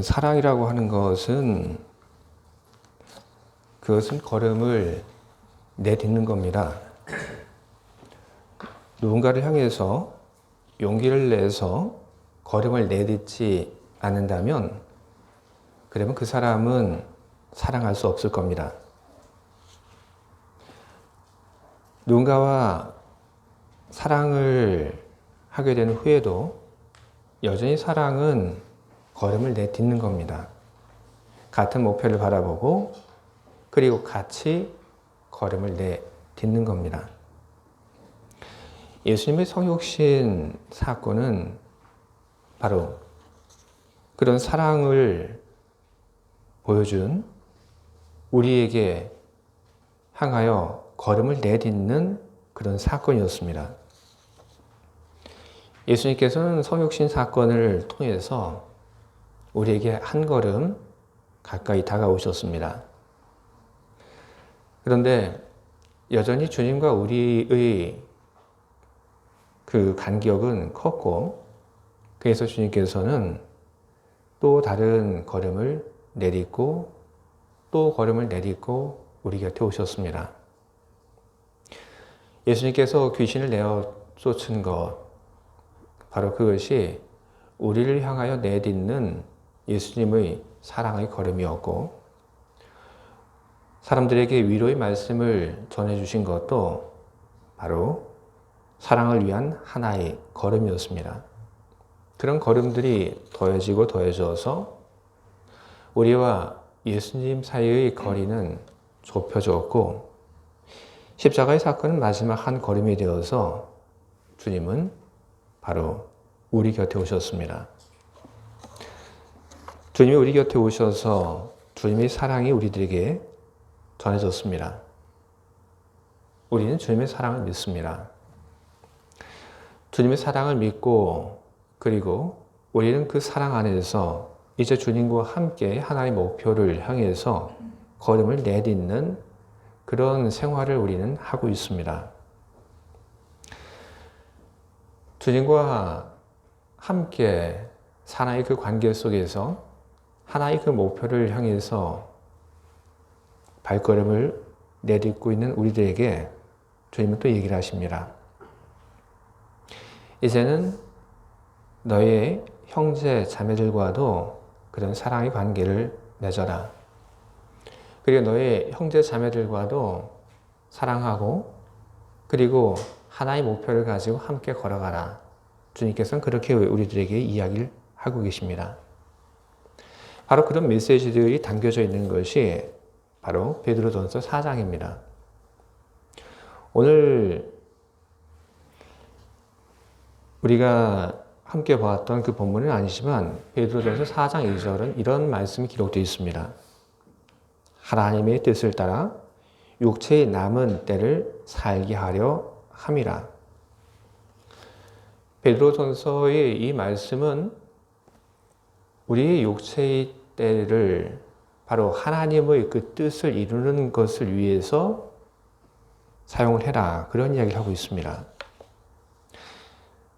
사랑이라고 하는 그것은 걸음을 내딛는 겁니다. 누군가를 향해서 용기를 내서 걸음을 내딛지 않는다면 그러면 그 사람은 사랑할 수 없을 겁니다. 누군가와 사랑을 하게 된 후에도 여전히 사랑은 걸음을 내딛는 겁니다. 같은 목표를 바라보고 그리고 같이 걸음을 내딛는 겁니다. 예수님의 성육신 사건은 바로 그런 사랑을 보여준 우리에게 향하여 걸음을 내딛는 그런 사건이었습니다. 예수님께서는 성육신 사건을 통해서 우리에게 한 걸음 가까이 다가오셨습니다. 그런데 여전히 주님과 우리의 그 간격은 컸고, 그래서 주님께서는 또 다른 걸음을 내딛고 또 걸음을 내딛고 우리 곁에 오셨습니다. 예수님께서 귀신을 내어 쫓은 것, 바로 그것이 우리를 향하여 내딛는 예수님의 사랑의 걸음이었고, 사람들에게 위로의 말씀을 전해주신 것도 바로 사랑을 위한 하나의 걸음이었습니다. 그런 걸음들이 더해지고 더해져서 우리와 예수님 사이의 거리는 좁혀졌고, 십자가의 사건은 마지막 한 걸음이 되어서 주님은 바로 우리 곁에 오셨습니다. 주님이 우리 곁에 오셔서 주님의 사랑이 우리들에게 전해졌습니다. 우리는 주님의 사랑을 믿습니다. 주님의 사랑을 믿고 그리고 우리는 그 사랑 안에서 이제 주님과 함께 하나의 목표를 향해서 걸음을 내딛는 그런 생활을 우리는 하고 있습니다. 주님과 함께 하나의 그 관계 속에서 하나의 그 목표를 향해서 발걸음을 내딛고 있는 우리들에게 주님은 또 얘기를 하십니다. 이제는 너의 형제 자매들과도 그런 사랑의 관계를 맺어라. 그리고 너의 형제 자매들과도 사랑하고 그리고 하나의 목표를 가지고 함께 걸어가라. 주님께서는 그렇게 우리들에게 이야기를 하고 계십니다. 바로 그런 메시지들이 담겨져 있는 것이 바로 베드로전서 4장입니다. 오늘 우리가 함께 보았던 그 본문은 아니지만 베드로전서 4장 2절은 이런 말씀이 기록되어 있습니다. 하나님의 뜻을 따라 육체의 남은 때를 살게 하려 함이라. 베드로전서의 이 말씀은 우리의 육체의 때를 바로 하나님의 그 뜻을 이루는 것을 위해서 사용을 해라. 그런 이야기를 하고 있습니다.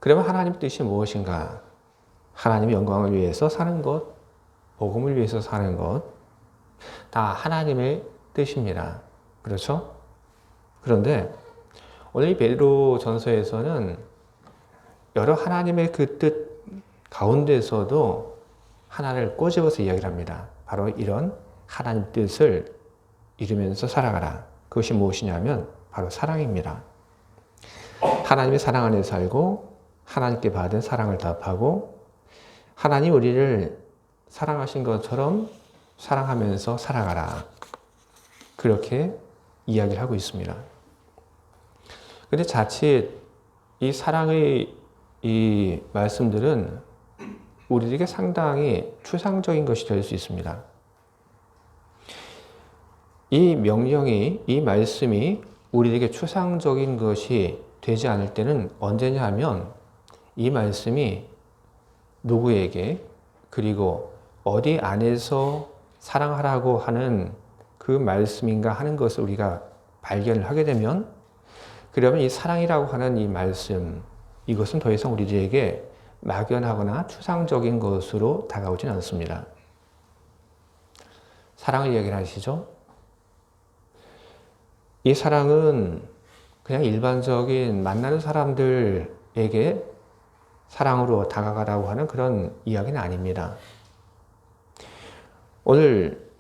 그러면 하나님의 뜻이 무엇인가? 하나님의 영광을 위해서 사는 것, 복음을 위해서 사는 것, 다 하나님의 뜻입니다. 그렇죠? 그런데 오늘 이 베드로전서에서는 여러 하나님의 그 뜻 가운데서도 하나를 꼬집어서 이야기를 합니다. 바로 이런 하나님 뜻을 이루면서 살아가라. 그것이 무엇이냐면 바로 사랑입니다. 하나님의 사랑 안에 살고 하나님께 받은 사랑을 답하고 하나님 우리를 사랑하신 것처럼 사랑하면서 살아가라. 그렇게 이야기를 하고 있습니다. 그런데 자칫 이 사랑의 이 말씀들은 우리에게 상당히 추상적인 것이 될 수 있습니다. 이 명령이, 이 말씀이 우리에게 추상적인 것이 되지 않을 때는 언제냐 하면 이 말씀이 누구에게 그리고 어디 안에서 사랑하라고 하는 그 말씀인가 하는 것을 우리가 발견을 하게 되면 그러면 이 사랑이라고 하는 이 말씀, 이것은 더 이상 우리들에게 막연하거나 추상적인 것으로 다가오진 않습니다. 사랑을 이야기를 하시죠. 이 사랑은 그냥 일반적인 만나는 사람들에게 사랑으로 다가가라고 하는 그런 이야기는 아닙니다. 오늘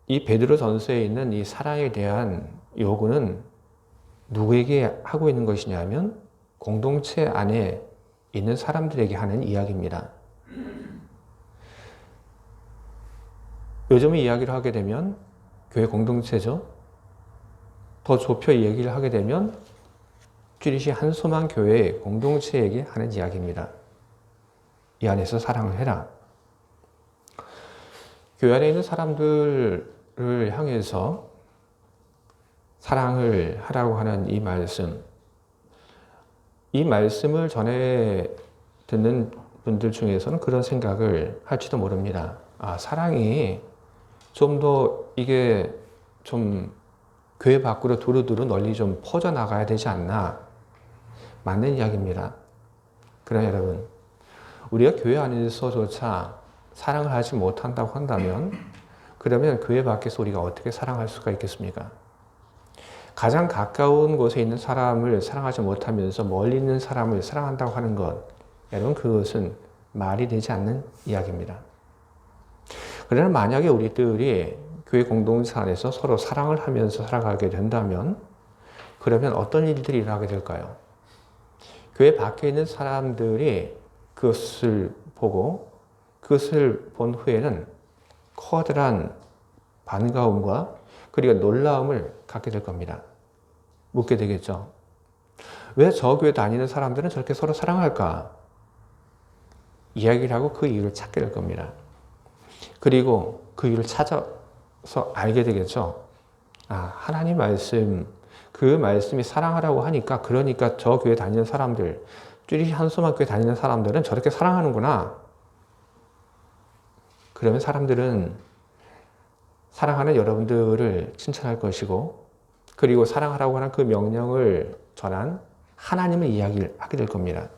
이 베드로 전서에 있는 이 사랑에 대한 요구는 누구에게 하고 있는 것이냐면 공동체 안에 있는 사람들에게 하는 이야기입니다. 요즘 이야기를 하게 되면 교회 공동체죠. 더 좁혀 얘기를 하게 되면 쭈릿이 한소만 교회 공동체에게 하는 이야기입니다. 이 안에서 사랑을 해라. 교회 안에 있는 사람들을 향해서 사랑을 하라고 하는 이 말씀을 전해 듣는 분들 중에서는 그런 생각을 할지도 모릅니다. 아, 사랑이 좀 더 이게 좀 교회 밖으로 두루두루 널리 좀 퍼져나가야 되지 않나. 맞는 이야기입니다. 그러나 여러분, 우리가 교회 안에서조차 사랑을 하지 못한다고 한다면 그러면 교회 밖에서 우리가 어떻게 사랑할 수가 있겠습니까? 가장 가까운 곳에 있는 사람을 사랑하지 못하면서 멀리 있는 사람을 사랑한다고 하는 것, 여러분 그것은 말이 되지 않는 이야기입니다. 그러나 만약에 우리들이 교회 공동체 안에서 서로 사랑을 하면서 살아가게 된다면 그러면 어떤 일들이 일어나게 될까요? 교회 밖에 있는 사람들이 그것을 보고 그것을 본 후에는 커다란 반가움과 그리고 놀라움을 갖게 될 겁니다. 묻게 되겠죠. 왜 저 교회 다니는 사람들은 저렇게 서로 사랑할까? 이야기를 하고 그 이유를 찾게 될 겁니다. 그리고 그 이유를 찾아서 알게 되겠죠. 아, 하나님 말씀, 그 말씀이 사랑하라고 하니까 그러니까 저 교회 다니는 사람들, 쭈릿이 한소만 교회 다니는 사람들은 저렇게 사랑하는구나. 그러면 사람들은 사랑하는 여러분들을 칭찬할 것이고 그리고 사랑하라고 하는 그 명령을 전한 하나님의 이야기를 하게 될 겁니다.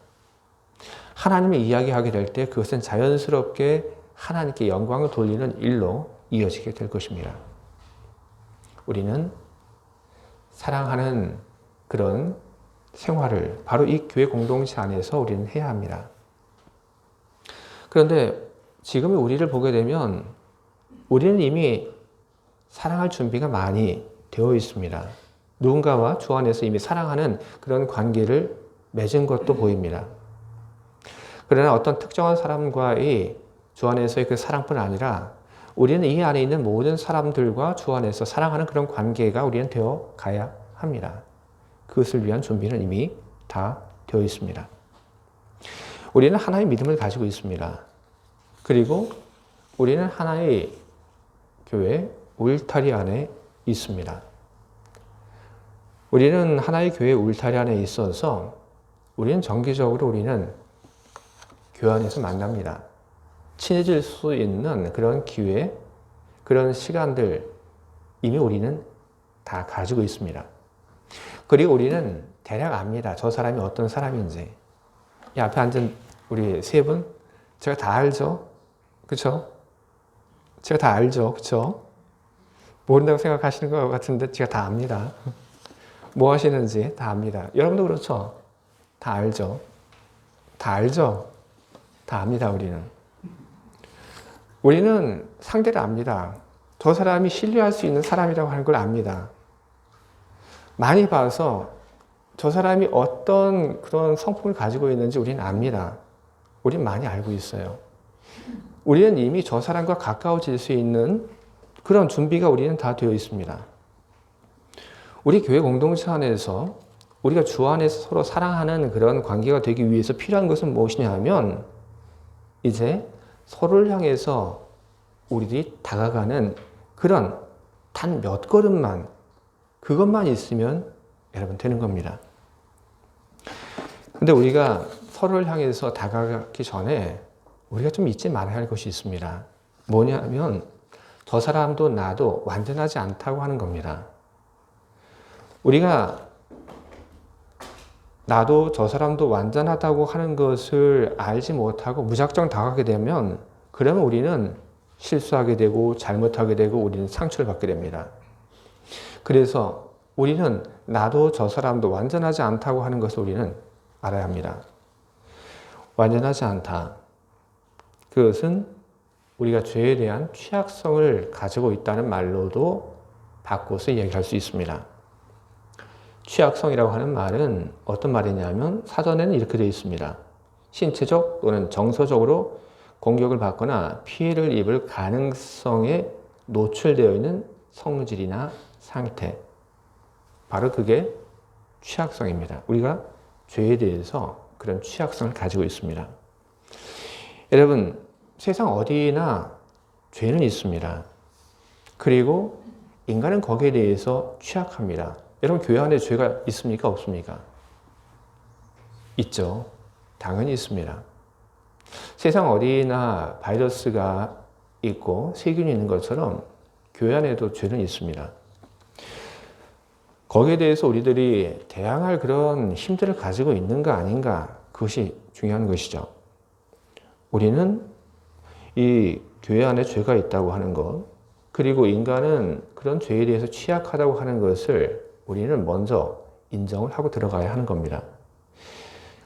하나님의 이야기하게 될 때 그것은 자연스럽게 하나님께 영광을 돌리는 일로 이어지게 될 것입니다. 우리는 사랑하는 그런 생활을 바로 이 교회 공동체 안에서 우리는 해야 합니다. 그런데 지금의 우리를 보게 되면 우리는 이미 사랑할 준비가 많이 되어 있습니다. 누군가와 주 안에서 이미 사랑하는 그런 관계를 맺은 것도 보입니다. 그러나 어떤 특정한 사람과의 주 안에서의 그 사랑뿐 아니라 우리는 이 안에 있는 모든 사람들과 주 안에서 사랑하는 그런 관계가 우리는 되어 가야 합니다. 그것을 위한 준비는 이미 다 되어 있습니다. 우리는 하나의 믿음을 가지고 있습니다. 그리고 우리는 하나의 교회 울타리 안에 있습니다. 우리는 하나의 교회 울타리 안에 있어서 우리는 정기적으로 우리는 교회 안에서 만납니다. 친해질 수 있는 그런 기회, 그런 시간들 이미 우리는 다 가지고 있습니다. 그리고 우리는 대략 압니다. 저 사람이 어떤 사람인지. 이 앞에 앉은 우리 세 분, 제가 다 알죠? 그쵸? 제가 다 알죠? 그쵸? 모른다고 생각하시는 것 같은데 제가 다 압니다. 뭐 하시는지 다 압니다. 여러분도 그렇죠? 다 알죠? 다 알죠? 다 압니다, 우리는. 우리는 상대를 압니다. 저 사람이 신뢰할 수 있는 사람이라고 하는 걸 압니다. 많이 봐서 저 사람이 어떤 그런 성품을 가지고 있는지 우리는 압니다. 우리는 많이 알고 있어요. 우리는 이미 저 사람과 가까워질 수 있는 그런 준비가 우리는 다 되어 있습니다. 우리 교회 공동체 안에서 우리가 주 안에서 서로 사랑하는 그런 관계가 되기 위해서 필요한 것은 무엇이냐 하면 이제 서로를 향해서 우리들이 다가가는 그런 단 몇 걸음만 그것만 있으면 여러분 되는 겁니다. 근데 우리가 서로를 향해서 다가가기 전에 우리가 좀 잊지 말아야 할 것이 있습니다. 뭐냐면 저 사람도 나도 완전하지 않다고 하는 겁니다. 우리가 나도 저 사람도 완전하다고 하는 것을 알지 못하고 무작정 다가가게 되면 그러면 우리는 실수하게 되고 잘못하게 되고 우리는 상처를 받게 됩니다. 그래서 우리는 나도 저 사람도 완전하지 않다고 하는 것을 우리는 알아야 합니다. 완전하지 않다. 그것은 우리가 죄에 대한 취약성을 가지고 있다는 말로도 바꿔서 이야기할 수 있습니다. 취약성이라고 하는 말은 어떤 말이냐면 사전에는 이렇게 되어 있습니다. 신체적 또는 정서적으로 공격을 받거나 피해를 입을 가능성에 노출되어 있는 성질이나 상태. 바로 그게 취약성입니다. 우리가 죄에 대해서 그런 취약성을 가지고 있습니다. 여러분, 세상 어디나 죄는 있습니다. 그리고 인간은 거기에 대해서 취약합니다. 여러분, 교회 안에 죄가 있습니까? 없습니까? 있죠. 당연히 있습니다. 세상 어디나 바이러스가 있고 세균이 있는 것처럼 교회 안에도 죄는 있습니다. 거기에 대해서 우리들이 대항할 그런 힘들을 가지고 있는가 아닌가, 그것이 중요한 것이죠. 우리는 이 교회 안에 죄가 있다고 하는 것, 그리고 인간은 그런 죄에 대해서 취약하다고 하는 것을 우리는 먼저 인정을 하고 들어가야 하는 겁니다.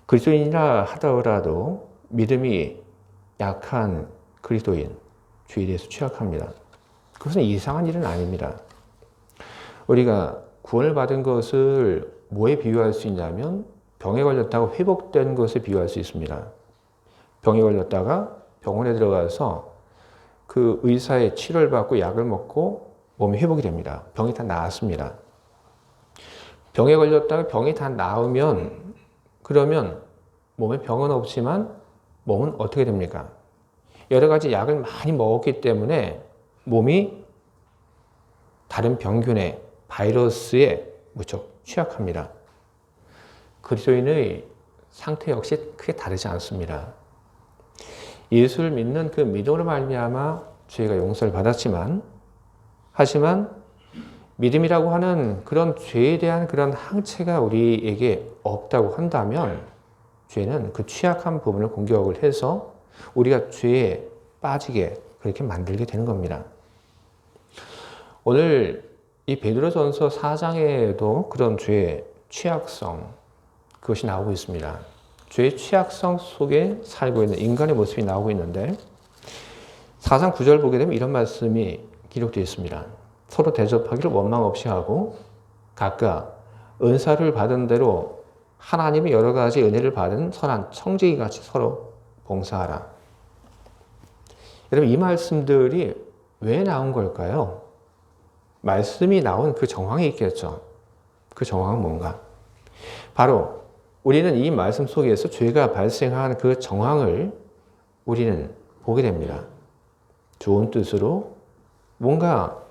그리스도인이라 하더라도 믿음이 약한 그리스도인, 죄에 대해서 취약합니다. 그것은 이상한 일은 아닙니다. 우리가 구원을 받은 것을 뭐에 비유할 수 있냐면 병에 걸렸다가 회복된 것에 비유할 수 있습니다. 병에 걸렸다가 병원에 들어가서 그 의사의 치료를 받고 약을 먹고 몸이 회복이 됩니다. 병이 다 나았습니다. 병에 걸렸다가 병이 다 나으면 그러면 몸에 병은 없지만 몸은 어떻게 됩니까? 여러 가지 약을 많이 먹었기 때문에 몸이 다른 병균에 바이러스에 무척 취약합니다. 그리스도인의 상태 역시 크게 다르지 않습니다. 예수를 믿는 그 믿음으로 말미암아 죄가 용서를 받았지만, 하지만 믿음이라고 하는 그런 죄에 대한 그런 항체가 우리에게 없다고 한다면 죄는 그 취약한 부분을 공격을 해서 우리가 죄에 빠지게 그렇게 만들게 되는 겁니다. 오늘 이 베드로전서 4장에도 그런 죄의 취약성, 그것이 나오고 있습니다. 죄의 취약성 속에 살고 있는 인간의 모습이 나오고 있는데 4장 9절 보게 되면 이런 말씀이 기록되어 있습니다. 서로 대접하기를 원망 없이 하고 각각 은사를 받은 대로 하나님의 여러 가지 은혜를 받은 선한 청지기 같이 서로 봉사하라. 여러분, 이 말씀들이 왜 나온 걸까요? 말씀이 나온 그 정황이 있겠죠. 그 정황은 뭔가? 바로 우리는 이 말씀 속에서 죄가 발생한 그 정황을 우리는 보게 됩니다. 좋은 뜻으로 뭔가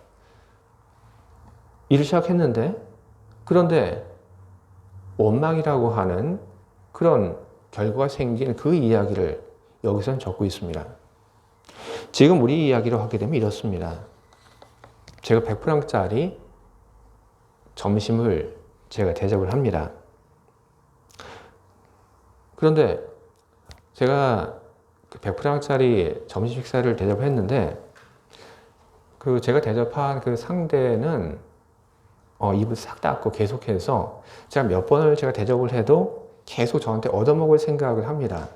일을 시작했는데, 그런데 원망이라고 하는 그런 결과가 생긴 그 이야기를 여기서는 적고 있습니다. 지금 우리 이야기로 하게 되면 이렇습니다. 제가 100프랑짜리 점심을 제가 대접을 합니다. 그런데 제가 100프랑짜리 점심 식사를 대접했는데 그 제가 대접한 그 상대는 입을 싹 닫고 계속해서 제가 몇 번을 제가 대접을 해도 계속 저한테 얻어먹을 생각을 합니다.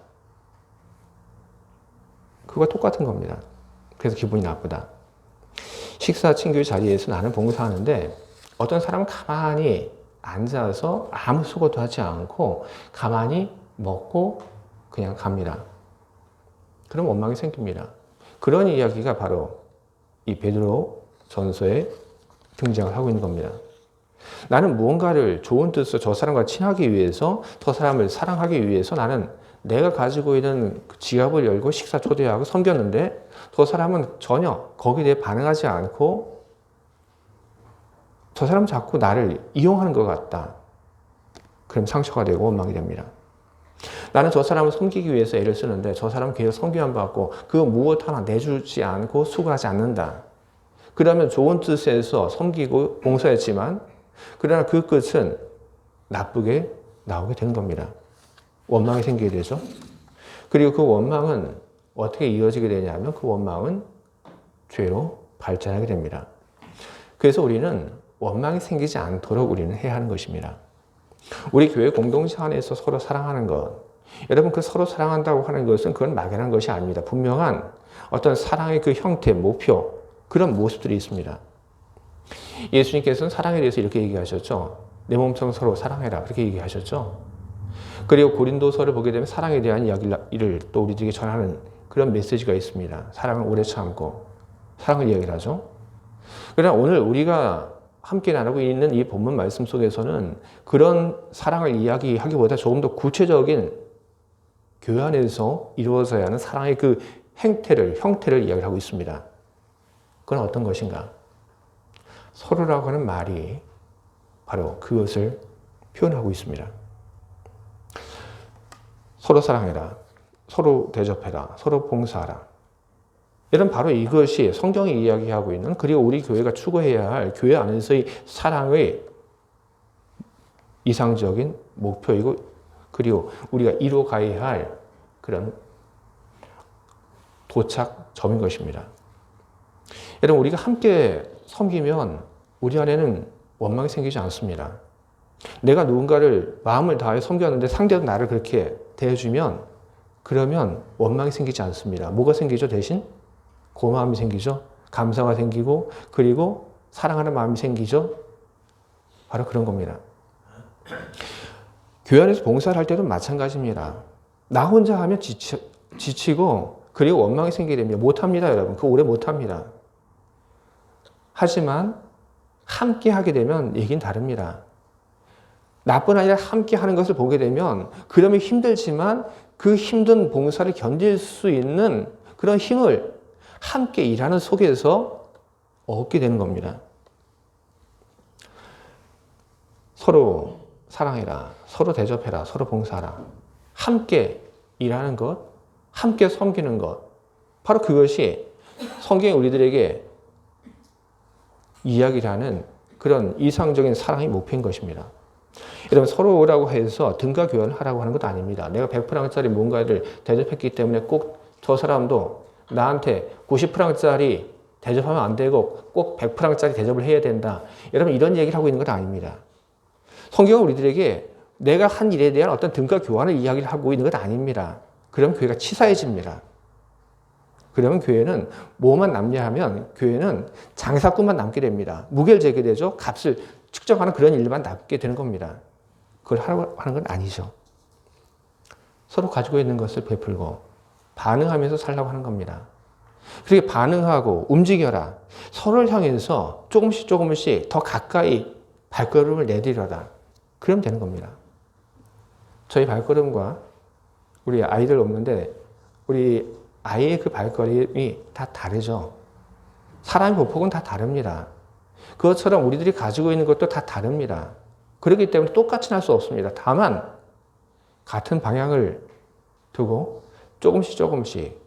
그거 똑같은 겁니다. 그래서 기분이 나쁘다. 식사 친구의 자리에서 나는 봉사하는데 어떤 사람은 가만히 앉아서 아무 수고도 하지 않고 가만히 먹고 그냥 갑니다. 그럼 원망이 생깁니다. 그런 이야기가 바로 이 베드로 전서에 등장을 하고 있는 겁니다. 나는 무언가를 좋은 뜻으로 저 사람과 친하기 위해서, 저 사람을 사랑하기 위해서 나는 내가 가지고 있는 지갑을 열고 식사 초대하고 섬겼는데 저 사람은 전혀 거기에 대해 반응하지 않고 저 사람은 자꾸 나를 이용하는 것 같다. 그럼 상처가 되고 원망이 됩니다. 나는 저 사람을 섬기기 위해서 애를 쓰는데 저 사람은 계속 섬김 안 받고 그 무엇 하나 내주지 않고 수고하지 않는다. 그러면 좋은 뜻에서 섬기고 봉사했지만 그러나 그 끝은 나쁘게 나오게 되는 겁니다. 원망이 생기게 되죠. 그리고 그 원망은 어떻게 이어지게 되냐면 그 원망은 죄로 발전하게 됩니다. 그래서 우리는 원망이 생기지 않도록 우리는 해야 하는 것입니다. 우리 교회 공동체 안에서 서로 사랑하는 것, 여러분 그 서로 사랑한다고 하는 것은 그건 막연한 것이 아닙니다. 분명한 어떤 사랑의 그 형태, 목표, 그런 모습들이 있습니다. 예수님께서는 사랑에 대해서 이렇게 얘기하셨죠. 내 몸처럼 서로 사랑해라. 그렇게 얘기하셨죠. 그리고 고린도서를 보게 되면 사랑에 대한 이야기를 또 우리들에게 전하는 그런 메시지가 있습니다. 사랑을 오래 참고 사랑을 이야기를 하죠. 그러나 오늘 우리가 함께 나누고 있는 이 본문 말씀 속에서는 그런 사랑을 이야기하기보다 조금 더 구체적인 교회 안에서 이루어져야 하는 사랑의 그 형태를 이야기하고 있습니다. 그건 어떤 것인가? 서로라고 하는 말이 바로 그것을 표현하고 있습니다. 서로 사랑해라. 서로 대접해라. 서로 봉사하라. 이런 바로 이것이 성경이 이야기하고 있는, 그리고 우리 교회가 추구해야 할 교회 안에서의 사랑의 이상적인 목표이고, 그리고 우리가 이루어가야 할 그런 도착점인 것입니다. 여러분, 우리가 함께 섬기면 우리 안에는 원망이 생기지 않습니다. 내가 누군가를 마음을 다해 섬겼는데 상대도 나를 그렇게 대해주면, 그러면 원망이 생기지 않습니다. 뭐가 생기죠? 대신 고마움이 생기죠. 감사가 생기고, 그리고 사랑하는 마음이 생기죠. 바로 그런 겁니다. 교회 안에서 봉사를 할 때도 마찬가지입니다. 나 혼자 하면 지치고, 그리고 원망이 생기게 됩니다. 못합니다, 여러분. 그거 오래 못합니다. 하지만 함께 하게 되면 얘기는 다릅니다. 나뿐 아니라 함께 하는 것을 보게 되면, 그러면 힘들지만 그 힘든 봉사를 견딜 수 있는 그런 힘을 함께 일하는 속에서 얻게 되는 겁니다. 서로 사랑해라. 서로 대접해라. 서로 봉사하라. 함께 일하는 것, 함께 섬기는 것. 바로 그것이 성경이 우리들에게 이야기를 하는 그런 이상적인 사랑의 목표인 것입니다. 여러분, 서로라고 해서 등가 교환을 하라고 하는 것도 아닙니다. 내가 100프랑짜리 뭔가를 대접했기 때문에 꼭 저 사람도 나한테 90프랑짜리 대접하면 안 되고 꼭 100프랑짜리 대접을 해야 된다. 여러분, 이런 얘기를 하고 있는 건 아닙니다. 성경은 우리들에게 내가 한 일에 대한 어떤 등가 교환을 이야기를 하고 있는 것 아닙니다. 그럼 교회가 치사해집니다. 그러면 교회는 뭐만 남냐 하면 교회는 장사꾼만 남게 됩니다. 무게를 재게 되죠. 값을 측정하는 그런 일만 남게 되는 겁니다. 그걸 하는 건 아니죠. 서로 가지고 있는 것을 베풀고 반응하면서 살라고 하는 겁니다. 그렇게 반응하고 움직여라. 서로를 향해서 조금씩 더 가까이 발걸음을 내디려라. 그러면 되는 겁니다. 저희 발걸음과 우리 아이들 없는데 우리 아이의 그 발걸음이 다 다르죠. 사람의 보폭은 다 다릅니다. 그것처럼 우리들이 가지고 있는 것도 다 다릅니다. 그렇기 때문에 똑같이 할 수 없습니다. 다만 같은 방향을 두고 조금씩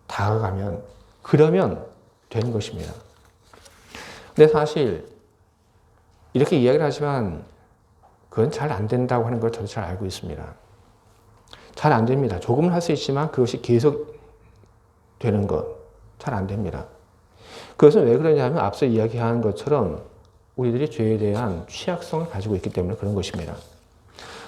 다가가면, 그러면 되는 것입니다. 근데 사실 이렇게 이야기를 하지만 그건 잘 안 된다고 하는 걸 저도 잘 알고 있습니다. 잘 안 됩니다. 조금은 할 수 있지만 그것이 계속 되는 것 잘 안 됩니다. 그것은 왜 그러냐면 앞서 이야기한 것처럼 우리들이 죄에 대한 취약성을 가지고 있기 때문에 그런 것입니다.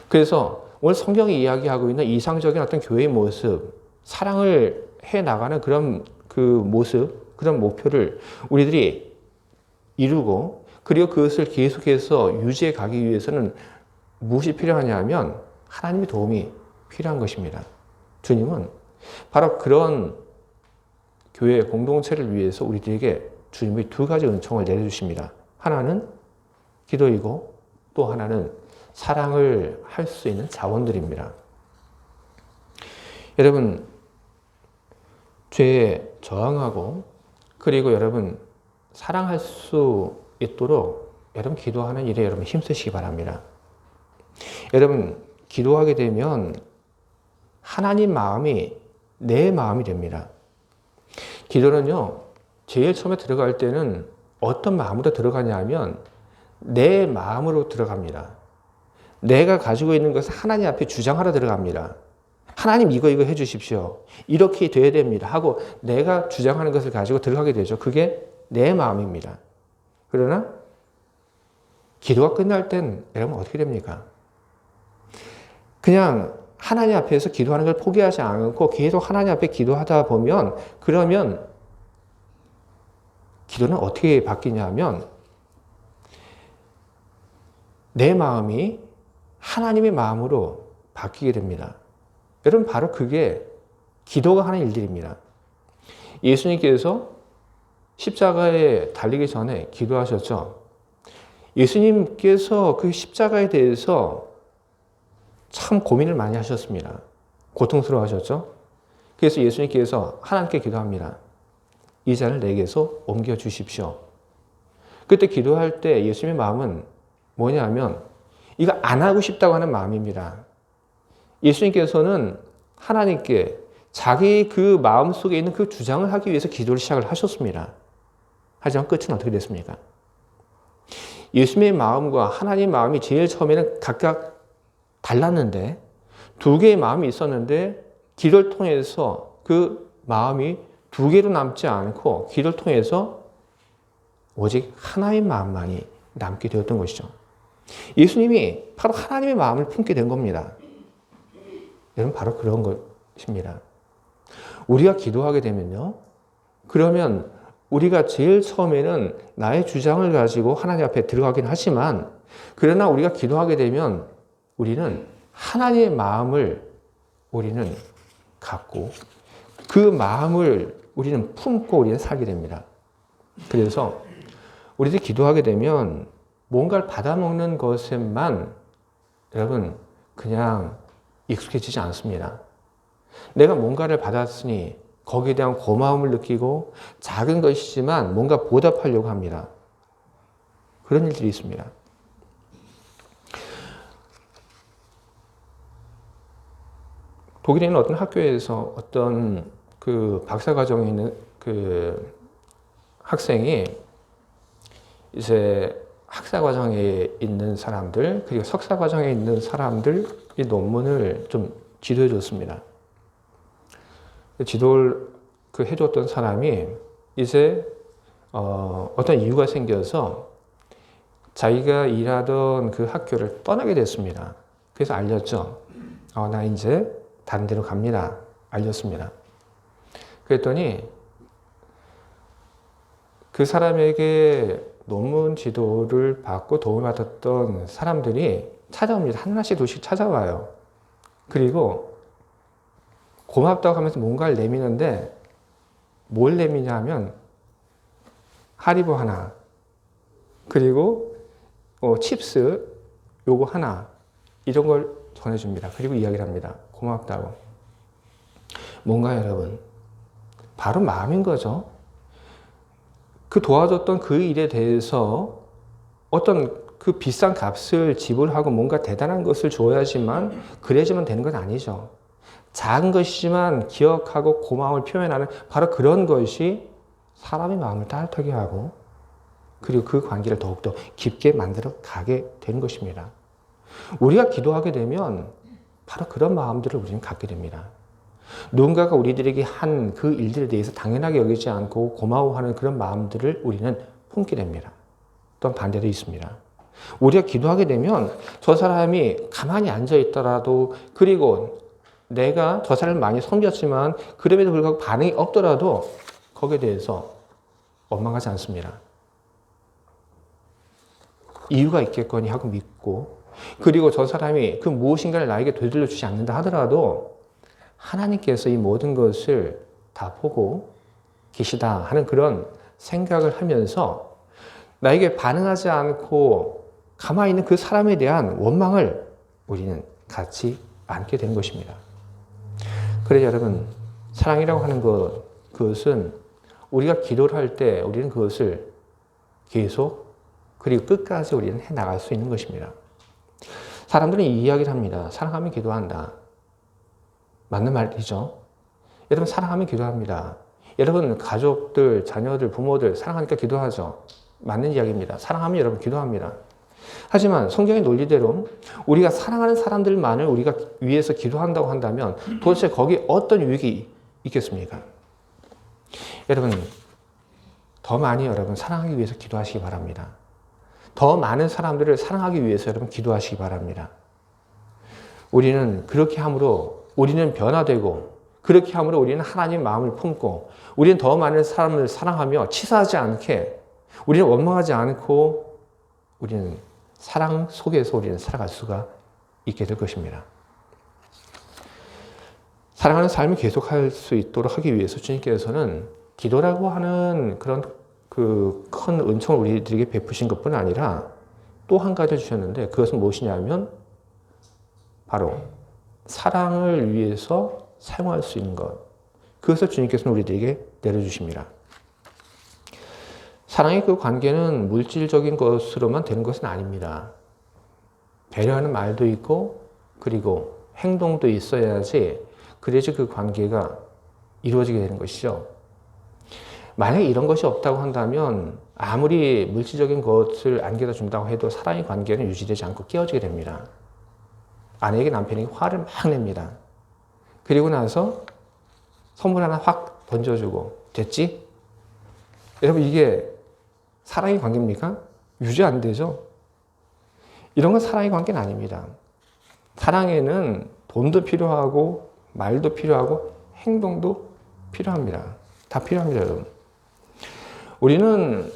그래서 오늘 성경이 이야기하고 있는 이상적인 어떤 교회의 모습, 사랑을 해 나가는 그런 그 모습, 그런 목표를 우리들이 이루고, 그리고 그것을 계속해서 유지해 가기 위해서는 무엇이 필요하냐 하면 하나님의 도움이 필요한 것입니다. 주님은 바로 그런 교회 공동체를 위해서 우리들에게 주님의 두 가지 은총을 내려주십니다. 하나는 기도이고 또 하나는 사랑을 할 수 있는 자원들입니다. 여러분, 죄에 저항하고 그리고 여러분 사랑할 수 있도록 여러분 기도하는 일에 여러분 힘쓰시기 바랍니다. 여러분 기도하게 되면 하나님 마음이 내 마음이 됩니다. 기도는요, 제일 처음에 들어갈 때는 어떤 마음으로 들어가냐 하면 내 마음으로 들어갑니다. 내가 가지고 있는 것을 하나님 앞에 주장하러 들어갑니다. 하나님 이거 해주십시오. 이렇게 돼야 됩니다. 하고 내가 주장하는 것을 가지고 들어가게 되죠. 그게 내 마음입니다. 그러나 기도가 끝날 땐 여러분 어떻게 됩니까? 그냥 하나님 앞에서 기도하는 걸 포기하지 않고 계속 하나님 앞에 기도하다 보면 그러면 기도는 어떻게 바뀌냐면 내 마음이 하나님의 마음으로 바뀌게 됩니다. 여러분 바로 그게 기도가 하는 일들입니다. 예수님께서 십자가에 달리기 전에 기도하셨죠. 예수님께서 그 십자가에 대해서 참 고민을 많이 하셨습니다. 고통스러워 하셨죠. 그래서 예수님께서 하나님께 기도합니다. 이 잔을 내게서 옮겨 주십시오. 그때 기도할 때 예수님의 마음은 뭐냐면 이거 안 하고 싶다고 하는 마음입니다. 예수님께서는 하나님께 자기 그 마음속에 있는 그 주장을 하기 위해서 기도를 시작을 하셨습니다. 하지만 끝은 어떻게 됐습니까? 예수님의 마음과 하나님의 마음이 제일 처음에는 각각 달랐는데 두 개의 마음이 있었는데 기도를 통해서 그 마음이 두 개로 남지 않고 기도를 통해서 오직 하나의 마음만이 남게 되었던 것이죠. 예수님이 바로 하나님의 마음을 품게 된 겁니다. 여러분 바로 그런 것입니다. 우리가 기도하게 되면요. 그러면 우리가 제일 처음에는 나의 주장을 가지고 하나님 앞에 들어가긴 하지만 그러나 우리가 기도하게 되면 우리는 하나님의 마음을 우리는 갖고 그 마음을 우리는 품고 우리는 살게 됩니다. 그래서 우리들이 기도하게 되면 뭔가를 받아먹는 것에만 여러분 그냥 익숙해지지 않습니다. 내가 뭔가를 받았으니 거기에 대한 고마움을 느끼고 작은 것이지만 뭔가 보답하려고 합니다. 그런 일들이 있습니다. 독일에 있는 어떤 학교에서 어떤 그 박사과정에 있는 그 학생이 이제 학사과정에 있는 사람들 그리고 석사과정에 있는 사람들 이 논문을 좀 지도해 줬습니다. 지도를 그 해줬던 사람이 이제 어떤 이유가 생겨서 자기가 일하던 그 학교를 떠나게 됐습니다. 그래서 알렸죠. 나 이제 다른 데로 갑니다. 알렸습니다. 그랬더니 그 사람에게 논문 지도를 받고 도움을 받았던 사람들이 찾아옵니다. 하나씩 둘씩 찾아와요. 그리고 고맙다고 하면서 뭔가를 내미는데 뭘 내미냐 하면 하리보 하나 그리고 칩스 요거 하나 이런 걸 전해줍니다. 그리고 이야기를 합니다. 고맙다고. 뭔가 여러분 바로 마음인 거죠. 그 도와줬던 그 일에 대해서 어떤 그 비싼 값을 지불하고 뭔가 대단한 것을 줘야지만 그래야지만 되는 건 아니죠. 작은 것이지만 기억하고 고마움을 표현하는 바로 그런 것이 사람의 마음을 따뜻하게 하고 그리고 그 관계를 더욱더 깊게 만들어 가게 되는 것입니다. 우리가 기도하게 되면 바로 그런 마음들을 우리는 갖게 됩니다. 누군가가 우리들에게 한 그 일들에 대해서 당연하게 여기지 않고 고마워하는 그런 마음들을 우리는 품게 됩니다. 또한 반대도 있습니다. 우리가 기도하게 되면 저 사람이 가만히 앉아 있더라도 그리고 내가 저 사람을 많이 섬겼지만 그럼에도 불구하고 반응이 없더라도 거기에 대해서 원망하지 않습니다. 이유가 있겠거니 하고 믿고 그리고 저 사람이 그 무엇인가를 나에게 되돌려 주지 않는다 하더라도 하나님께서 이 모든 것을 다 보고 계시다 하는 그런 생각을 하면서 나에게 반응하지 않고 가만히 있는 그 사람에 대한 원망을 우리는 갖지 않게 되는 것입니다. 그래서 여러분 사랑이라고 하는 그것은 우리가 기도를 할 때 우리는 그것을 계속 그리고 끝까지 우리는 해나갈 수 있는 것입니다. 사람들은 이 이야기를 합니다. 사랑하면 기도한다. 맞는 말이죠. 여러분 사랑하면 기도합니다. 여러분 가족들, 자녀들, 부모들 사랑하니까 기도하죠. 맞는 이야기입니다. 사랑하면 여러분 기도합니다. 하지만 성경의 논리대로 우리가 사랑하는 사람들만을 우리가 위해서 기도한다고 한다면 도대체 거기에 어떤 유익이 있겠습니까? 여러분, 더 많이 여러분 사랑하기 위해서 기도하시기 바랍니다. 더 많은 사람들을 사랑하기 위해서 여러분 기도하시기 바랍니다. 우리는 그렇게 함으로 우리는 변화되고, 그렇게 함으로 우리는 하나님의 마음을 품고, 우리는 더 많은 사람을 사랑하며 치사하지 않게, 우리는 원망하지 않고, 우리는 사랑 속에서 우리는 살아갈 수가 있게 될 것입니다. 사랑하는 삶을 계속할 수 있도록 하기 위해서 주님께서는 기도라고 하는 그런 그 큰 은총을 우리들에게 베푸신 것뿐 아니라 또 한 가지 주셨는데, 그것은 무엇이냐면 바로 사랑을 위해서 사용할 수 있는 것, 그것을 주님께서는 우리들에게 내려주십니다. 사랑의 그 관계는 물질적인 것으로만 되는 것은 아닙니다. 배려하는 말도 있고, 그리고 행동도 있어야지, 그래야지 그 관계가 이루어지게 되는 것이죠. 만약에 이런 것이 없다고 한다면 아무리 물질적인 것을 안겨다 준다고 해도 사랑의 관계는 유지되지 않고 깨어지게 됩니다. 아내에게 남편에게 화를 막 냅니다. 그리고 나서 선물 하나 확 던져주고, 됐지? 여러분, 이게 사랑의 관계입니까? 유지 안 되죠? 이런 건 사랑의 관계는 아닙니다. 사랑에는 돈도 필요하고, 말도 필요하고, 행동도 필요합니다. 다 필요합니다, 여러분. 우리는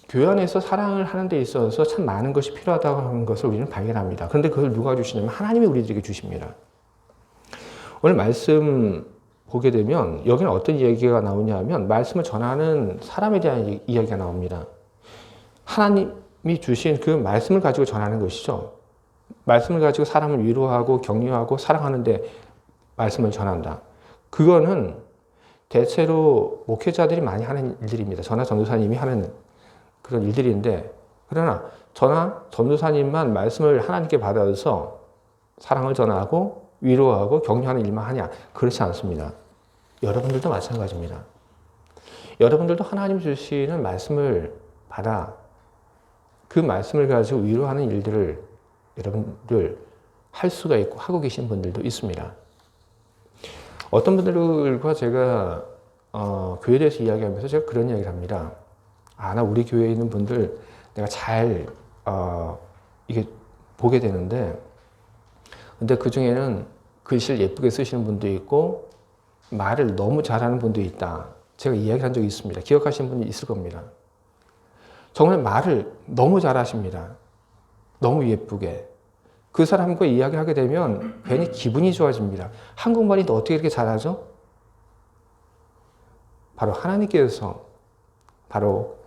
교회 안에서 사랑을 하는 데 있어서 참 많은 것이 필요하다고 하는 것을 우리는 발견합니다. 그런데 그걸 누가 주시냐면 하나님이 우리들에게 주십니다. 오늘 말씀 보게 되면 여기는 어떤 이야기가 나오냐 하면 말씀을 전하는 사람에 대한 이야기가 나옵니다. 하나님이 주신 그 말씀을 가지고 전하는 것이죠. 말씀을 가지고 사람을 위로하고 격려하고 사랑하는데 말씀을 전한다. 그거는 대체로 목회자들이 많이 하는 일들입니다. 저나 전도사님이 하는 그런 일들인데, 그러나 저나 전도사님만 말씀을 하나님께 받아서 사랑을 전하고 위로하고 격려하는 일만 하냐? 그렇지 않습니다. 여러분들도 마찬가지입니다. 여러분들도 하나님 주시는 말씀을 받아 그 말씀을 가지고 위로하는 일들을 여러분들 할 수가 있고 하고 계신 분들도 있습니다. 어떤 분들과 제가 교회에 대해서 이야기하면서 제가 그런 이야기를 합니다. 나 우리 교회에 있는 분들 내가 잘 이게 보게 되는데, 근데 그 중에는 글씨를 예쁘게 쓰시는 분도 있고 말을 너무 잘하는 분도 있다. 제가 이야기한 적이 있습니다. 기억하시는 분이 있을 겁니다. 정말 말을 너무 잘하십니다. 너무 예쁘게. 그 사람과 이야기하게 되면 괜히 기분이 좋아집니다. 한국말이 어떻게 이렇게 잘하죠? 바로 하나님께서 바로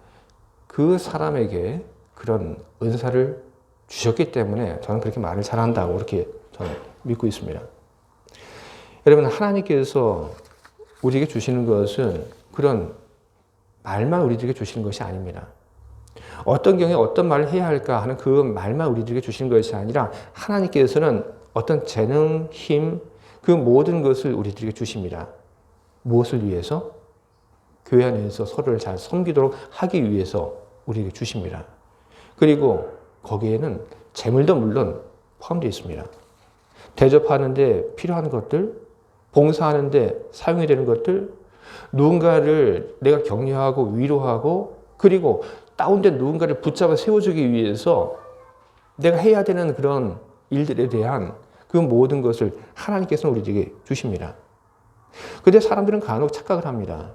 그 사람에게 그런 은사를 주셨기 때문에 저는 그렇게 말을 잘한다고 그렇게 저는 믿고 있습니다. 여러분, 하나님께서 우리에게 주시는 것은 그런 말만 우리들에게 주시는 것이 아닙니다. 어떤 경우에 어떤 말을 해야 할까 하는 그 말만 우리들에게 주시는 것이 아니라 하나님께서는 어떤 재능, 힘, 그 모든 것을 우리들에게 주십니다. 무엇을 위해서? 교회 안에서 서로를 잘 섬기도록 하기 위해서 우리에게 주십니다. 그리고 거기에는 재물도 물론 포함되어 있습니다. 대접하는데 필요한 것들, 봉사하는데 사용이 되는 것들, 누군가를 내가 격려하고 위로하고, 그리고 다운된 누군가를 붙잡아 세워주기 위해서 내가 해야 되는 그런 일들에 대한 그 모든 것을 하나님께서는 우리에게 주십니다. 그런데 사람들은 간혹 착각을 합니다.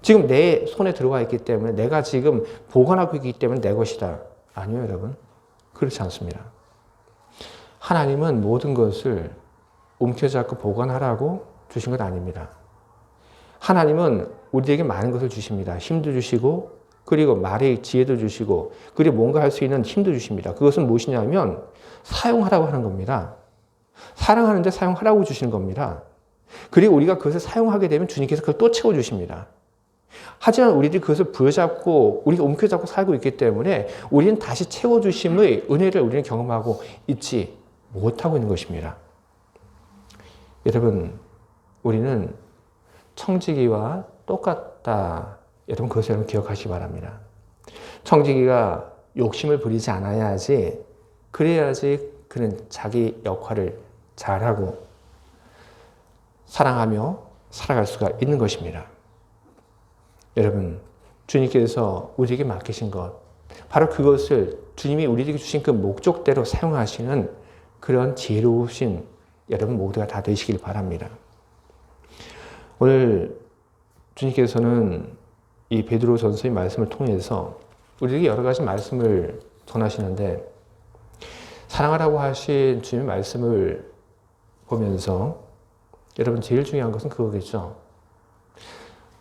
지금 내 손에 들어와 있기 때문에, 내가 지금 보관하고 있기 때문에 내 것이다. 아니요, 여러분. 그렇지 않습니다. 하나님은 모든 것을 움켜잡고 보관하라고 주신 것 아닙니다. 하나님은 우리에게 많은 것을 주십니다. 힘도 주시고, 그리고 말의 지혜도 주시고, 그리고 뭔가 할 수 있는 힘도 주십니다. 그것은 무엇이냐면 사용하라고 하는 겁니다. 사랑하는데 사용하라고 주시는 겁니다. 그리고 우리가 그것을 사용하게 되면 주님께서 그걸 또 채워주십니다. 하지만 우리들이 그것을 부여잡고 우리가 움켜잡고 살고 있기 때문에 우리는 다시 채워주심의 은혜를 우리는 경험하고 있지 못하고 있는 것입니다. 여러분, 우리는 청지기와 똑같다. 여러분, 그것을 기억하시기 바랍니다. 청지기가 욕심을 부리지 않아야지, 그래야지 그는 자기 역할을 잘하고 사랑하며 살아갈 수가 있는 것입니다. 여러분, 주님께서 우리에게 맡기신 것, 바로 그것을 주님이 우리에게 주신 그 목적대로 사용하시는 그런 지혜로우신 여러분 모두가 다 되시길 바랍니다. 오늘 주님께서는 이 베드로전서의 말씀을 통해서 우리에게 여러 가지 말씀을 전하시는데, 사랑하라고 하신 주님의 말씀을 보면서 여러분 제일 중요한 것은 그거겠죠.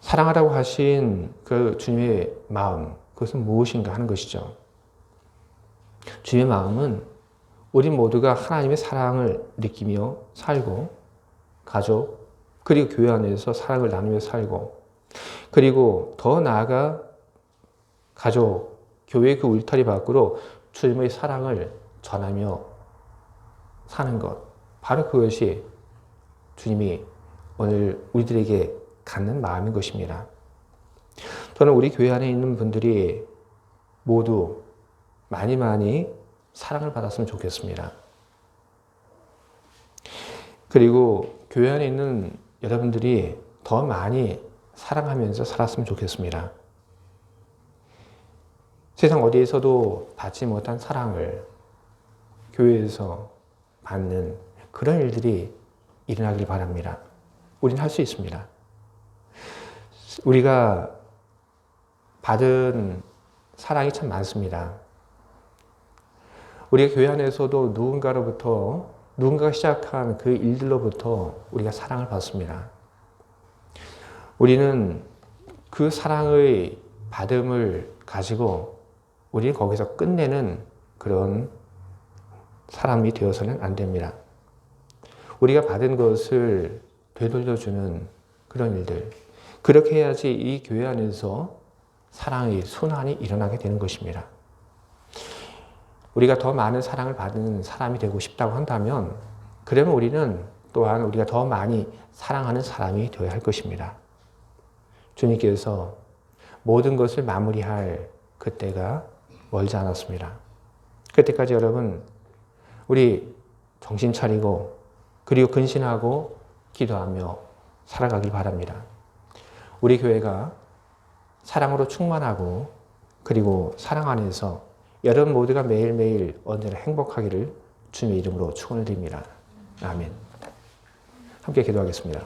사랑하라고 하신 그 주님의 마음, 그것은 무엇인가 하는 것이죠. 주님의 마음은 우리 모두가 하나님의 사랑을 느끼며 살고, 가족, 그리고 교회 안에서 사랑을 나누며 살고, 그리고 더 나아가 가족, 교회 그 울타리 밖으로 주님의 사랑을 전하며 사는 것, 바로 그것이 주님이 오늘 우리들에게 갖는 마음인 것입니다. 저는 우리 교회 안에 있는 분들이 모두 많이 사랑을 받았으면 좋겠습니다. 그리고 교회 안에 있는 여러분들이 더 많이 사랑하면서 살았으면 좋겠습니다. 세상 어디에서도 받지 못한 사랑을 교회에서 받는 그런 일들이 일어나길 바랍니다. 우리는 할 수 있습니다. 우리가 받은 사랑이 참 많습니다. 우리가 교회 안에서도 누군가가 시작한 그 일들로부터 우리가 사랑을 받습니다. 우리는 그 사랑의 받음을 가지고 우리는 거기서 끝내는 그런 사람이 되어서는 안 됩니다. 우리가 받은 것을 되돌려주는 그런 일들, 그렇게 해야지 이 교회 안에서 사랑의 순환이 일어나게 되는 것입니다. 우리가 더 많은 사랑을 받는 사람이 되고 싶다고 한다면, 그러면 우리는 또한 우리가 더 많이 사랑하는 사람이 되어야 할 것입니다. 주님께서 모든 것을 마무리할 그때가 멀지 않았습니다. 그때까지 여러분, 우리 정신 차리고 그리고 근신하고 기도하며 살아가길 바랍니다. 우리 교회가 사랑으로 충만하고 그리고 사랑 안에서 여러분 모두가 매일매일 언제나 행복하기를 주님의 이름으로 축원을 드립니다. 아멘. 함께 기도하겠습니다.